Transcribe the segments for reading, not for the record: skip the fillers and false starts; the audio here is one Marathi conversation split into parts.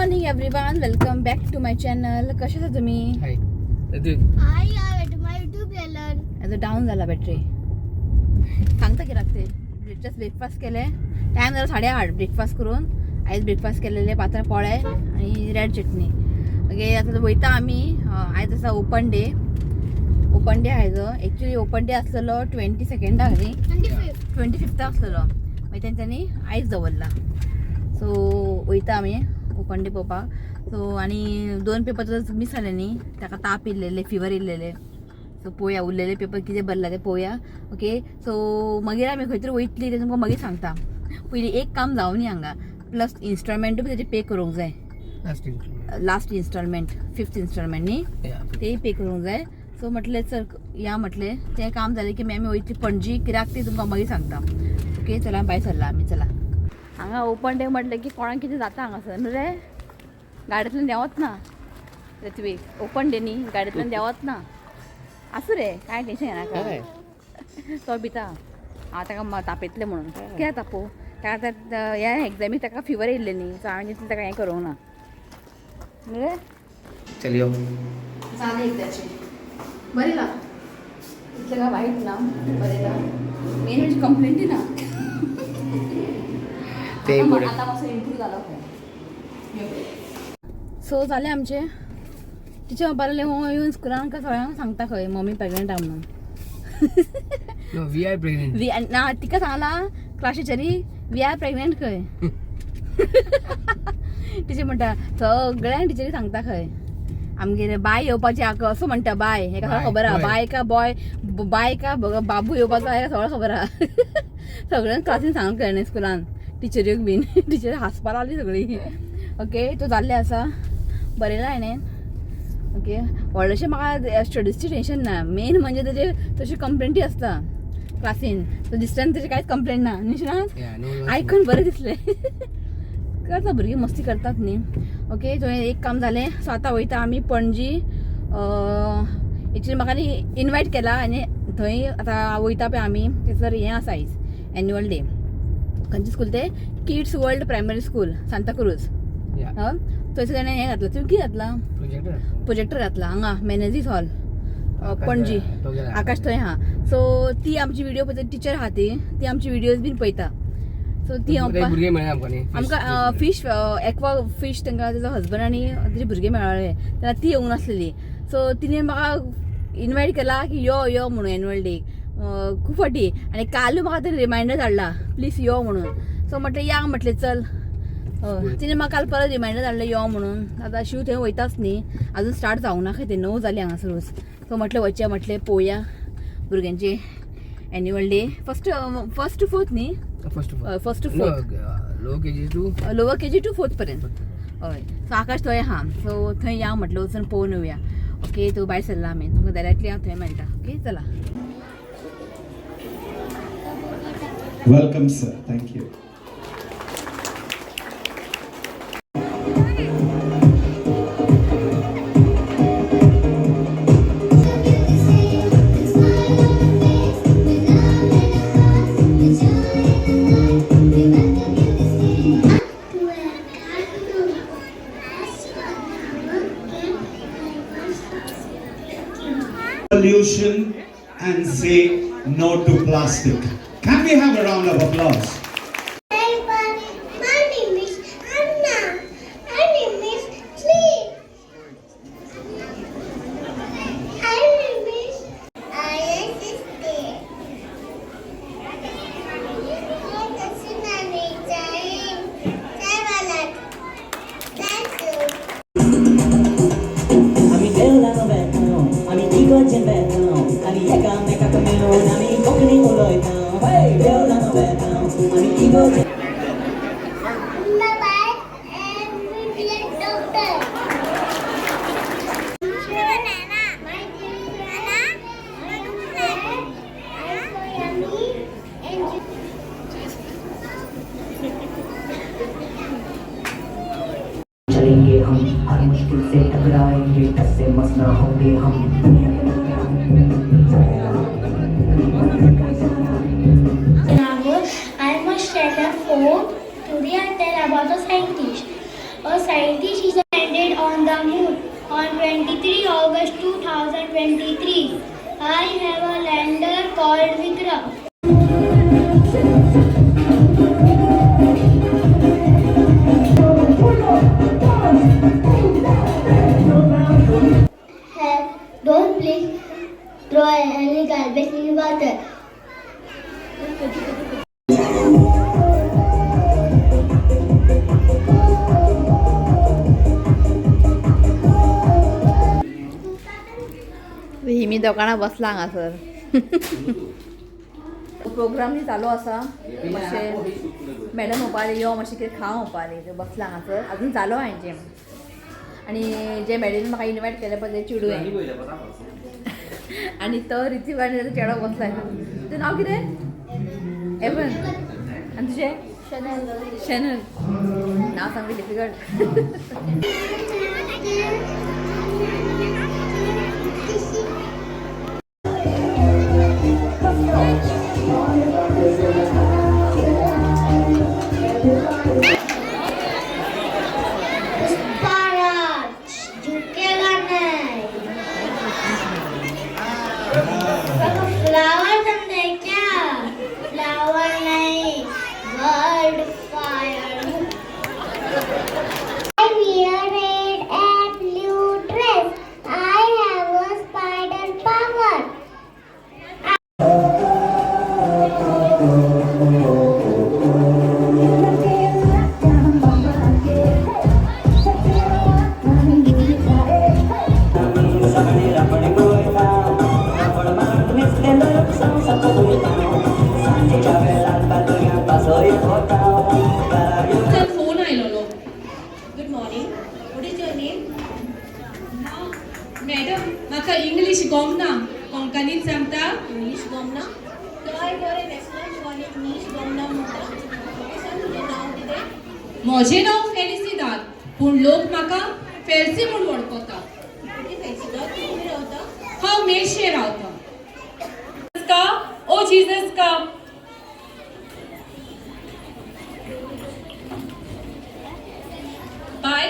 Morning everyone, welcome back to my channel. कसे आहात तुम्ही? Hi my YouTube channel. आता डाऊन झाला बॅटरी. सांगता की लागते. ब्रेकफास्ट केले. टाइम झाला 8:30 ब्रेकफास्ट करून. आज ब्रेकफास्ट केलेले पातळ पोळे आणि रेड चटणी. ओके, आता वयता आम्ही. आज असा ओपन डे आहे जो. ॲक्च्युली ओपन डे असलेलो 22nd न्ही, 25th असलेलो. मागीर तेंच्यांनी आयज दवरला. सो वयता आमी ओपन डे पळोवपाक. सो आनी 2 पेपर मिस जाले न्ही, ताका ताप येयल्लेले, फिवर येयल्लेले. सो पळोवया उरलेले पेपर कितें भरला ते पळोवया. ओके, सो मागीर आमी खंय तरी वयतली ते तुमकां मागीर सांगता. पयलीं एक काम जावं न्ही हांगा. प्लस इन्स्टॉलमेंटूय बी तेजे पे करूंक जाय. लास्ट इन्स्टॉलमेंट 5th इन्स्टॉलमेंट न्ही, तेय पे करूंक जाय. सो म्हटलें चल या म्हटलें तें काम जालें की आमी वयतली पणजी, कित्याक ती तुमकां मागीर सांगता. ओके, चला भायर सरला आमी. चला. हांगा ओपन डे म्हटलें की कोणाक कितें जाता हांगासर न्हू रे. गाडयेंतल्यान देंवत ना पृथ्वी. ओपन डे न्ही, गाडयेंतल्यान देंवत ना. आसूं रे, कांय टेंशन घेनाका. तो भिता ताका तापयतले म्हणून. कित्याक तापोव ताका? ह्या एग्जामीक ताका फिवर येयल्ले न्ही, सो हांवें चिंतलें ताका हें करूंक ना न्हू रे. चलियो जालें एकदाचें. बरें ना इतलें काय वायट ना, बरें ना. मेन म्हणजे कंप्लेंटी ना. ते आता मातसो इम्प्रूव जालो खंय. सो जालें आमचें. टिचर बारले येवन स्कुलान सगळ्यांक सांगता खंय मम्मी प्रेग्नंट आहा म्हणून. We are pregnant. ना तिका सांगला क्लास टिचरी वी आर प्रेग्नेंट खंय. टिचर म्हणटा सगळ्यांक टिचरी सांगता खंय आमगेर बाय येवपाची आहा असो म्हणटा. बाय हेका सगळं खबर आहा. बाय का बॉय, बाय का बाबू येवपाचो हेका सगळं खबर आहा. सगळ्यांक क्लासीन सांगूंक कळना स्कुलान टिचऱ्योक बीन. टिचर हांसपा लागली सगळी. ओके, तो जाल्लें आसा. बरयलां हांवें. ओके, व्हडलेशें म्हाका स्टडीजची टेंशन ना. मेन म्हणजे तेजे तशी कंप्लेंटी आसता क्लासीन. तो दिसता तेजे कांयच कंप्लेंट ना निशनाथ. आयकून बरें दिसलें. करता भुरगीं मस्ती करतात न्ही. ओके, थंय एक काम जालें. सो आतां वयता आमी पणजी. एक्चुली म्हाका न्ही इनवायट केला आनी थंय आतां वयता पळय आमी थंयसर हें आसा आयज एन्युअल डे. खंयचें स्कूल तें? Kids world primary school Santacruz. थंयसर ताणें हें घातलां. तुवें कितें घातलां? प्रोजेक्टर घातला हांगा मॅनेजीस हॉल पणजी. आकाश थंय आहा. सो ती आमची व्हिडिओ पळयता. टीचर आहा ती आमची व्हिडिओज बीन पळयता. सो ती आमकां फिश एक्वा फिश तांकां तेजो हजबंड आनी तेजे भुरगे मेळ्ळे तेन्ना ती येवंक नासलेली. सो तिणें म्हाका इनवायट केला की यो म्हणून एन्युअल डे खूब फाटी. आनी कालूय म्हाका ते रिमायंडर धाडला प्लीज यो म्हणून. सो म्हटलें या म्हटलें चल. तिणें म्हाका काल परत रिमायंडर धाडलें यो म्हणून. आतां शिव थंय वयताच न्ही, आजून स्टार्ट जावंक ना खंय ते 9 जालीं हांगासरूच. सो म्हटलें वचया म्हटलें पळोवया भुरग्यांचे annual day. First to fourth न्ही, first to fourth, lower KG to 4th पर्यंत. हय, सो आकाश थंय आहा. सो थंय या म्हटलें वचून पळोवन येवया. ओके, तो भायर सरला आमी. तुमकां डायरेक्टली हांव थंय मेळटा. ओके, चला. Welcome, sir. Thank you. Pollution and say no to plastic. Can we have a round of applause? My name is Anna. My name is Lee. My name is Ayashite. Thank you. आम्ही देवळानो बेतां, आम्ही इगोर्जेन बेतां, आनी एकामेकाक मेळून आमी कोंकणी उलयतां. देवळानो बेतां, आमी इगोर्जेन. Bye-bye and we play doctor. Nana. My name is Nana. I'm so yummy and चलेंगे हम, हर मुश्किल से टकराएंगे, टस्से मस ना होंगे हम. I must share the phone. Today I tell about a scientist. A scientist is landed on the moon on 23 August 2023. I have a lander called Vikram. Don't please throw any garbage in water. ही मी दुकानात बसला हांगासर. प्रोग्राम चालू असा मातशें मॅडम ओपारी यो मातशें कितें खावं ओपारी बसला हांगासर अजून चालू हांचे आनी जे मॅडमीन म्हाका इनवायट केले पळय ते चिडू आनी तो रितीव आनी ताचो चेडो बसलाय. तुजें नांव कितें? एवन. आनी तुजें? शनल. नांव सामकें डिफिकल्ट. झुकेगा नहीं. फ्लावर समझे क्या? फ्लावर नहीं, word fire. I wear red and blue dress. I have a spider power. Phone आयलो. Good morning. What is your name? Madam म्हाका इंग्लीश गमना. कोंकणीत सांगता. इंग्लीश गमना. काय बरें रेस्टॉरंट कॉलेज इंग्लीश गमना म्हणटा. सांग तुजें नांव कितें? म्हजें नांव फेलिसिदाद पूण लोक म्हाका फेल्सी म्हूण वळखता. फेलिसिदाद तूं खंय रावता? हांव मेर्शे रावता. का ओ जीसस का बाय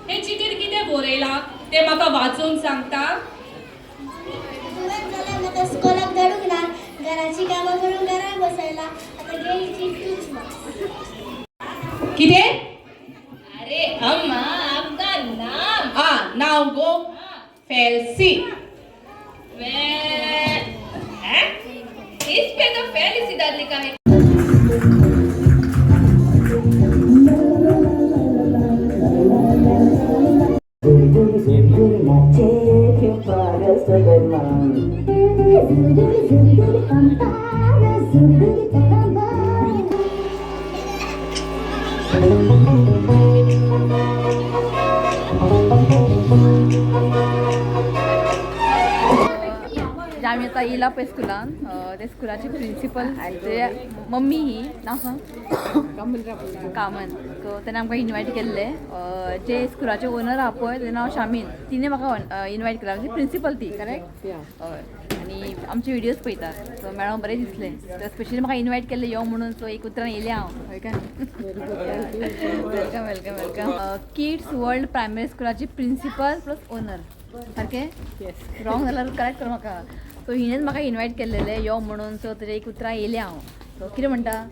हे चिटीर कितें बरयलां तें म्हाका वाचून सांगता. म्हाका स्कॉलाक धाडूंक ना. घराची कामां करून घराक बसयला. आतां गेली चिठ्ठीच ना. कितें? अरे अम्मा आपका नाम नाव गो फेल्सी. इस पे तो फेलिसिदाद लिखा है. जे आमी आतां येयला पळय स्कुलान ते स्कुलाची प्रिंसिपल ते मम्मी ही नांव सांग. कामन. सो तेणें आमकां इनवायट केल्ले. जे स्कुलाचे ओनर आहा पळय तेजें नांव शामीन. तिणें म्हाका इनवायट केला म्हणजे प्रिंसिपल ती करेक्ट. हय. आनी आमचे विडियोज पळयतात. सो मेळोन बरें दिसलें. स्पेशली म्हाका इनवायट केल्लें यो म्हणून. सो एक उतरान येयलें हांव. हय काय. Welcome welcome welcome. Kids world primary स्कुलाची प्रिंसिपल प्लस ओनर सारकें. रॉंग जाल्यार करेक्ट कर म्हाका. सो हिणेच म्हाका इनवायट केल्लेले यो म्हणून. सो तेजे एक उतरां येयलें हांव. सो कितें म्हणटा?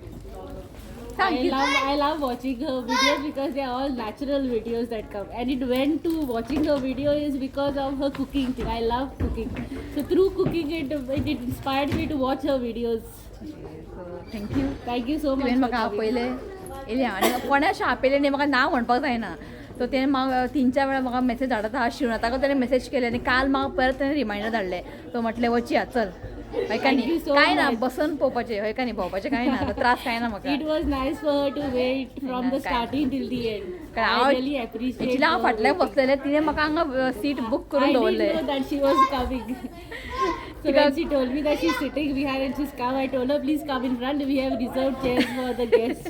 I love watching her videos because they are all natural videos that come, and it went to watching her video is because of her cooking thing. I love cooking, so through cooking it inspired me to watch her videos. Thank you so much. तुवें म्हाका पयले येयलें आनी कोणा अशें आपयलें न्ही म्हाका नांव म्हणपाक जायना. सो तेणें म्हाका 3-4 वेळा म्हाका मेसेज धाडत आहा शिवणा. ताका तेणें मेसेज केले आनी काल म्हाका परत तेणें रिमांयडर धाडलें. तो म्हटलें वचया चल. हय का न्ही. काय ना बसून पळोवपाचें. हय का न्ही. भोंवपाचें काय ना. त्रास काय ना म्हाका. It was nice for her to wait from the starting till the end. I really appreciate. Actually हांव फाटल्यान बसलेलें. तिणें म्हाका हांगा सीट बूक करून I दवरलें. didn't know that she was coming. So when she told me that she's sitting behind and she's come, I told her please come in front. We have reserved chairs for the guests.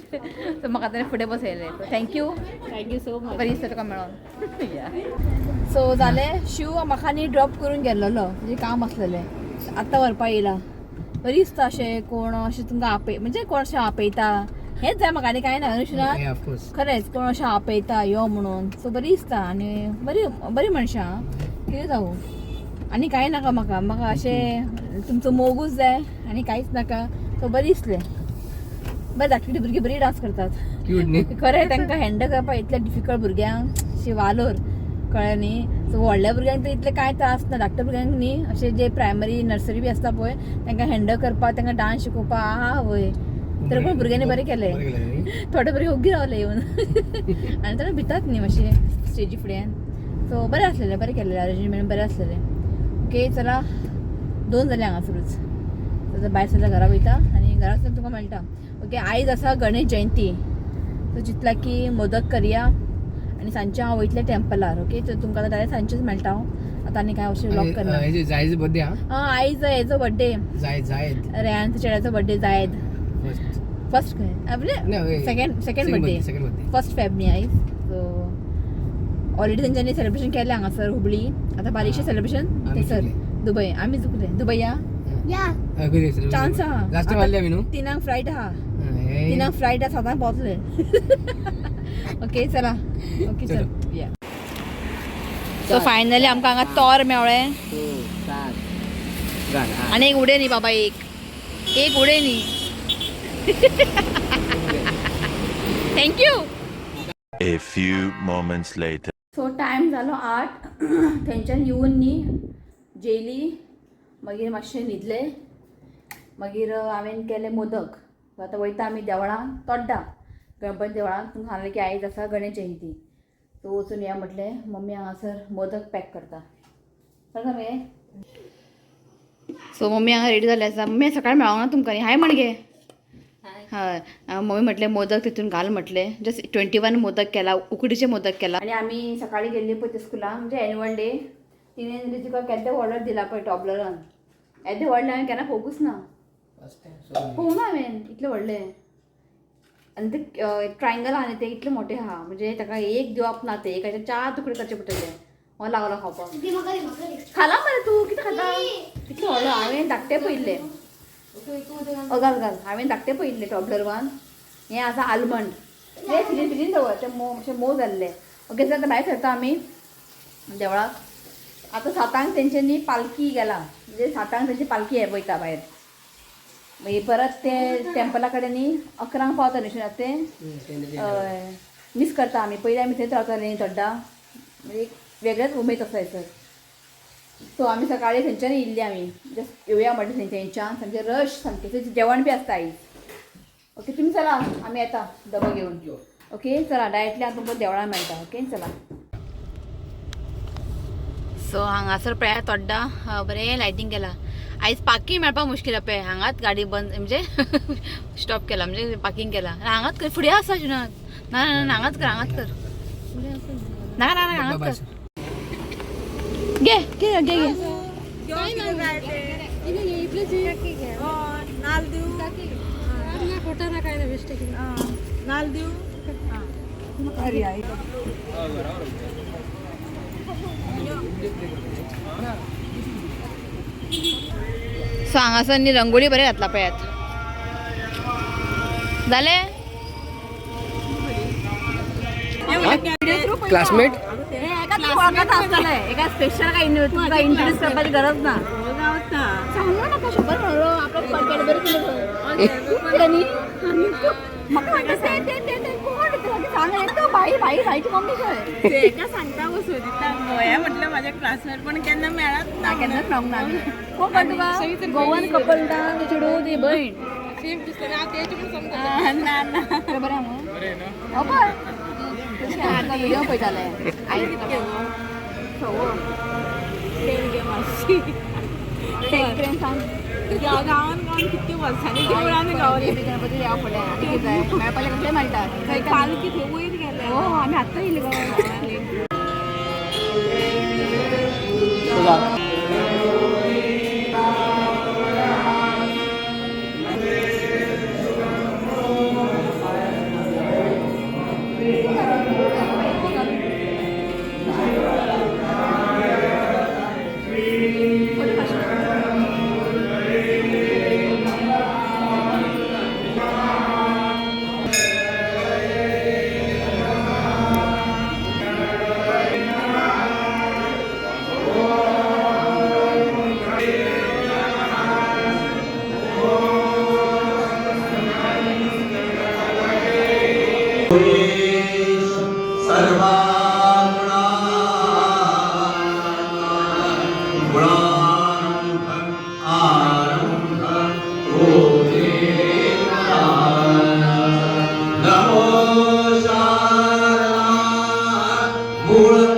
So म्हाका तेणें फुडें बसयलें. So thank you. Thank you so much. बरी दिसता तुका मेळोन. सो जालें. शिव म्हाका न्ही ड्रॉप करून गेल्लो. म्हणजे काम आसलेलें. आतां व्हरपा येयला. बरी दिसता अशें कोण अशें तुमकां म्हणजे कोण अशें आपयता हेच जाय म्हाका आनी काय ना अनुश्रात Yeah, of course. खरेंच कोण अशें आपयता यो म्हणून सो बरी दिसता आनी बरी मनशां कितें जावं आनी कांय नाका म्हाका अशें तुमचो मोगूच जाय आनी कांयच नाका सो बरें दिसलें बरें धाकटी भुरगीं बरी डान्स करतात Cute न्ही? खरें तांकां हँडल करपाक इतलें डिफिकल्ट भुरग्यांक अशी वालोर कळ्ळें न्ही सो व्हडल्या भुरग्यांक तर इतले कांय त्रास ना धाकट्या भुरग्यांक न्ही अशें जे प्रायमरी नर्सरी बी आसता पळय तांकां हँडल करपाक तांकां डान्स शिकोवपाक आवय तर पूण भुरग्यांनी बरें केलें बरें केलें न्ही? थोडे भुरगे ओग्गी रावले येवन आनी थोडे भितात न्ही मातशें स्टेजी फुड्यान सो बरें आसलेलें बरें केलेलें अरेंजमेंट बरें आसलेलें ओके चला 2 जालीं हांगासरूच तर भायर सद्या घरा वयता आनी घरा वचून तुका मेळटा ओके आयज आसा गणेश जयंती सो चिंतला की मोदक करया आनी सांजचे हांव वयतलें टॅम्पलार ओके सो तुमकां आतां डायरेक्ट सांजचेच मेळटा हांव आतां आनी कांय अशें व्लॉग करना हेजे जायज बर्थडे हा आयज हेचो बर्थडे जायद रेहानच्या चेड्याचो बर्थडे जायद फर्स्ट खंय second birthday second birthday 1 Feb न्ही आयज सो ऑलरेडी तेंच्यांनी सेलिब्रेशन केलें हांगासर हुबळी आतां बारीकशें सेलिब्रेशन थंयसर दुबय आमी चुकले दुबय या चान्स आहा लास्ट टाइम आल्ले आमी न्हू 3 फ्लायट आहा 3 फ्लायट आहा 7 पावतले ओके चला ओके चल या सो फायनली आमकां हांगा तोर मेवळें आनी एक उडे न्ही बाबा एक उडे न्ही thank you A few moments later. So time जालो 8 थंयच्यान येवन न्ही जेयली मागीर मातशें न्हिदले मागीर हांवें केले मोदक सो आतां वयता आमी देवळान तोड्डा गणपती देवळान तुमकां सांगलें की आयज आसा गणेश जयंती सो वचून या म्हटलें मम्मी हांगासर मोदक पॅक करता कळटा मगे सो मम्मी हांगा रेडी जाले आसा मम्मी सकाळीं मेळोंक ना तुमकां न्ही हाय म्हण गे हय मम्मी म्हटलें मोदक तितून घाल म्हटलें जस्ट 21 मोदक केला उकडीचे मोदक केला आनी आमी सकाळीं गेल्ली पळय ते स्कुलान म्हणजे एन्युअल डे तिणें तुका केदें ऑर्डर दिला पळय टॉबलरान येदें व्हडलें हांवें केन्ना पळोवंकूच ना पळोवंक ना हांवें इतलें व्हडलें आनी ते ट्रायंगल आहा न्ही ते इतले मोठे आहा म्हणजे ताका एक दिवप ना ते एकाचे 4 तुकडे करचे पडटले हो लागलो खावपाक खाला मरे तूं कितें खाता इतलो व्हडलो हांवें धाकटे पयल्ले घाल हांवें धाकटे पयल्ले टॉबलर वन हें आसा आल्मंड ते फिलीन दवर ते अशें मोव जाल्ले ओके सर आतां भायर सरता आमी देवळाक आतां 7 तेंच्यांनी पालखी गेला म्हणजे 7 तेंची पालखी वयता भायर मागीर परत ते टॅम्पला कडेन न्ही 11 पावता न्ही ते मिस करता आमी पयलीं आमी थंयच रावतालीं न्ही तोड्डा म्हणजे वेगळेच उमेद आसा थंयसर सो आमी सकाळीं थंयच्यान येयल्ली आमी जस्ट येवया म्हटलें थंयच्यान सामकें रश सामकें थंय जेवण बी आसता आयज ओके तुमी चला आमी येता डबो घेवन ओके चला डायरेक्टली हांव तुमकां देवळान मेळटा ओके चला सो हांगासर पळया तोड्डा बरें लायटींग केला आयज पार्किंग मेळपाक मुश्कील पळय हांगाच गाडी बंद म्हणजे स्टॉप केला म्हणजे पार्किंग केला हांगाच कर फुडें आसा ना ना हांगाच कर ना ना हांगाच कर घे घे घे घे सो हांगासर न्ही रंगोळी बरें घातला पळयात जाले क्लासमेट एका स्पेशल काय इंट्रोड्यूस करपाची गरज ना सांगू नाका शंबर म्हणलो आपल्याला बरें केलं म्हाका सांग भाई भाई भाईची मम्मी खंय एका सांगता वचूं दिता गोंया म्हटलं माझ्या क्लासमेट पण केन्ना मेळत ना केन्नाच मेळोंक ना आमी कोण कळटा तुका गोवन कपल डान्स चेडूं ती भयण सेम दिसलें हांव तेचे पण समजता ना ना बरें न्हू पळय व्हिडिओ पळयताले आयज गांवान कितके वर्सांनी देवळांनी गावली गणपती देवा फुडें मेळपाक कसले मेळटा पालखी थंय वयर गेले हो आमी आत्तां येयली गो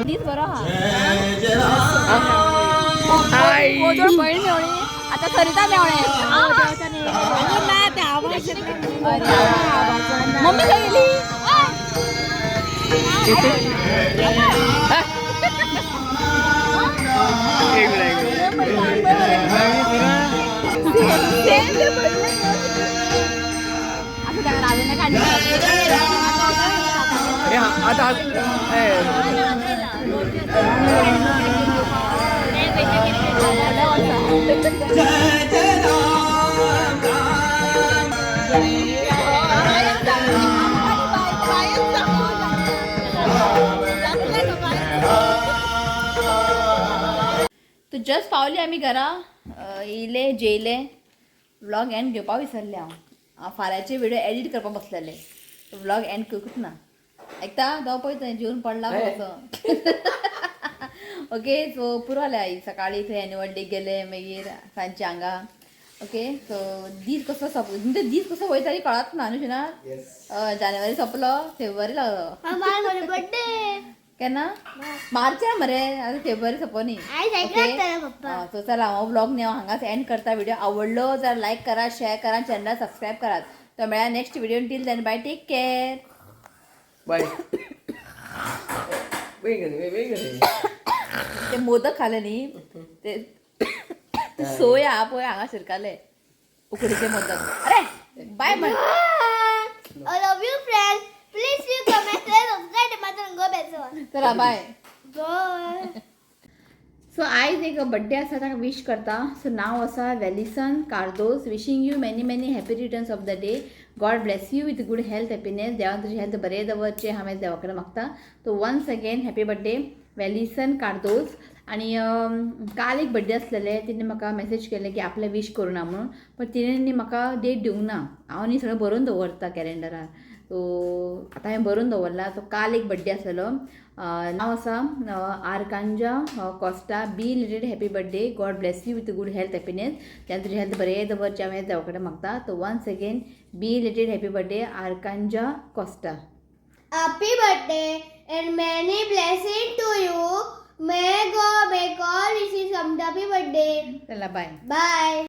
दीस बरो हा गोजोड बहीण मेवणी आता सरिता मेवणे मम्मी खंय गेली आता तो जस्ट पावली आमी घरा येयले जेयले व्लॉग एंड घेवपा विसरले हांव फाल्यांचे व्हिडिओ एडिट करपाक बसलेले व्लॉग एंड करूंक ना ऐकता जावं पळय जेवन पडला असो ओके सो पुरो जालें आई सकाळी थंय एन्युअल डे गेले मागीर सांजचे हांगा ओके सो दीस कसो म्हणजे दीस कसो वयता ती कळत ना न्हू ना जानेवारी सोंपलो फेब्रुवारी लागलो बर्थडे केन्ना मार्चान मरे आतां फेब्रुवारी सोंपोनी सो चला हांव व्लॉग न्ही हांव हांगाच एंड करता व्हिडिओ आवडलो जाल्यार लायक करा शेअर करा चॅनल सबस्क्राईब करात तो मेळ्या next video till then bye take care bye वेग ते मोदक खाले न्ही ते सोय हा पळय हांगा शिरकाले उकडीचे मोदक अरे बाय म्हण I love you, friends. Please you comment, share, subscribe to my channel. Go back. चला बाय Bye. सो आयज एक बड्डे आसा ताका विश करता सो नांव आसा Welison Cardoz wishing you many many happy returns of the day God bless you with good health happiness देवान तुजी हेल्थ बरें दवरचें हांवें देवा कडेन मागता तो once again happy birthday Welison Cardoz आणि काल एक बड्डे आसलेले तिणें म्हाका मॅसेज केले की आपले विश करुना म्हणून पण तिणें म्हाका डेट दिवंक ना हांव न्ही सगळें बरोवन दवरता कॅलेंडरार सो आतां हांवें बरोवन दवरला तो काल एक बड्डे आसलेलो नांव आसा Arcanja Costa belated happy birthday God bless you with good health happiness त्यान तुजी हेल्थ बरें दवरचें हांवें देवा कडेन मागता तो once again belated happy birthday Arcanja Costa Happy birthday and many blessings to you. May God wish you some happy birthday. चला बाय Bye.